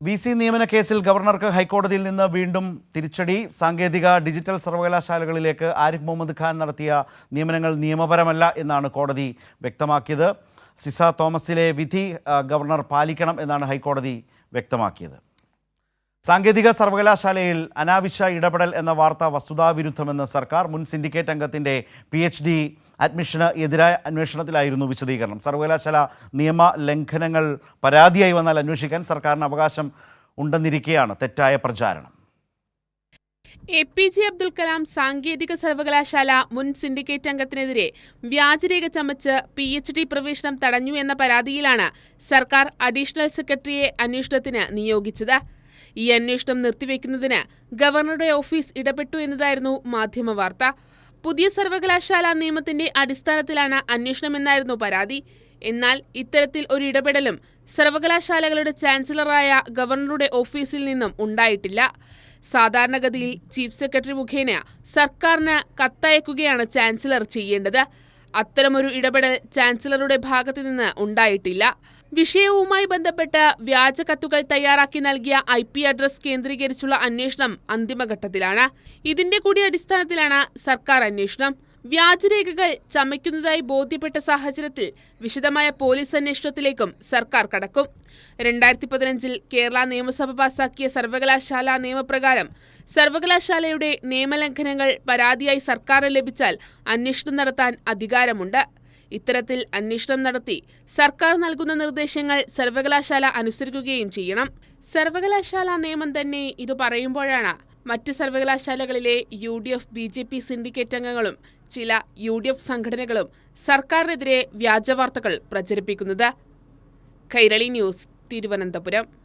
VC നിയമന കേസിൽ ഗവർണർക്ക് ഹൈക്കോടതിയിൽ നിന്ന് വീണ്ടും തിരിച്ചടി. സാങ്കേതിക ഡിജിറ്റൽ സർവകലാശാലകളിലേക്ക് ആരിഫ് മുഹമ്മദ് ഖാൻ നടത്തിയ നിയമനങ്ങൾ നിയമപരമല്ല എന്നാണ് കോടതി വ്യക്തമാക്കിയത്. സിസ തോമസിലെ വിധി ഗവർണർ പാലിക്കണം എന്നാണ് ഹൈക്കോടതി വ്യക്തമാക്കിയത്. സാങ്കേതിക സർവകലാശാലയിൽ അനാവശ്യ ഇടപെടൽ എന്ന വാർത്ത വസ്തുതാവിരുദ്ധമെന്ന് സർക്കാർ. മുൻ സിൻഡിക്കേറ്റ് അംഗത്തിൻ്റെ PhD അഡ്മിഷന് എതിരായ അന്വേഷണത്തിലായിരുന്നു വിശദീകരണം. സർവകലാശാല നിയമ ലംഘനങ്ങൾ പരാതിയായി വന്നാൽ അന്വേഷിക്കാൻ സർക്കാരിന് അവകാശം ഉണ്ടെന്നിരിക്കെയാണ് തെറ്റായ പ്രചാരണം. APJ അബ്ദുൽ കലാം സാങ്കേതിക സർവകലാശാല മുൻ സിൻഡിക്കേറ്റ് അംഗത്തിനെതിരെ വ്യാജരേഖ ചമച്ച് PhD പ്രവേശനം തടഞ്ഞു എന്ന പരാതിയിലാണ് സർക്കാർ അഡീഷണൽ സെക്രട്ടറിയെ അന്വേഷണത്തിന് നിയോഗിച്ചത്. ഈ അന്വേഷണം നിർത്തിവെക്കുന്നതിന് ഗവർണറുടെ ഓഫീസ് ഇടപെട്ടു എന്നതായിരുന്നു മാധ്യമവാർത്ത. പുതിയ സർവകലാശാല നിയമത്തിന്റെ അടിസ്ഥാനത്തിലാണ് അന്വേഷണമെന്നായിരുന്നു പരാതി. എന്നാൽ ഇത്തരത്തിൽ ഒരു ഇടപെടലും സർവകലാശാലകളുടെ ചാൻസലറായ ഗവർണറുടെ ഓഫീസിൽ നിന്നും ഉണ്ടായിട്ടില്ല. സാധാരണഗതിയിൽ ചീഫ് സെക്രട്ടറി മുഖേന സർക്കാരിന് കത്തയക്കുകയാണ് ചാൻസലർ ചെയ്യേണ്ടത്. അത്തരമൊരു ഇടപെടൽ ചാൻസലറുടെ ഭാഗത്തു നിന്ന് ഉണ്ടായിട്ടില്ല. വിഷയവുമായി ബന്ധപ്പെട്ട് വ്യാജ കത്തുകൾ തയ്യാറാക്കി നൽകിയ IP അഡ്രസ് കേന്ദ്രീകരിച്ചുള്ള അന്വേഷണം അന്തിമഘട്ടത്തിലാണ്. ഇതിന്റെ കൂടി അടിസ്ഥാനത്തിലാണ് സർക്കാർ അന്വേഷണം. വ്യാജരേഖകൾ ചമയ്ക്കുന്നതായി ബോധ്യപ്പെട്ട സാഹചര്യത്തിൽ വിശദമായ പോലീസ് അന്വേഷണത്തിലേക്കും സർക്കാർ കടക്കും. 2015 കേരള നിയമസഭ പാസാക്കിയ സർവകലാശാല നിയമപ്രകാരം സർവകലാശാലയുടെ നിയമലംഘനങ്ങൾ പരാതിയായി സർക്കാരിന് ലഭിച്ചാൽ അന്വേഷണം നടത്താൻ അധികാരമുണ്ട്. ഇത്തരത്തിൽ അന്വേഷണം നടത്തി സർക്കാർ നൽകുന്ന നിർദ്ദേശങ്ങൾ സർവകലാശാല അനുസരിക്കുകയും ചെയ്യണം. സർവകലാശാല നിയമം തന്നെ ഇത് പറയുമ്പോഴാണ് മറ്റ് സർവകലാശാലകളിലെ UDF BJP സിൻഡിക്കേറ്റ് അംഗങ്ങളും ചില UDF സംഘടനകളും സർക്കാരിനെതിരെ വ്യാജവാർത്തകൾ പ്രചരിപ്പിക്കുന്നത്. കൈരളി ന്യൂസ്, തിരുവനന്തപുരം.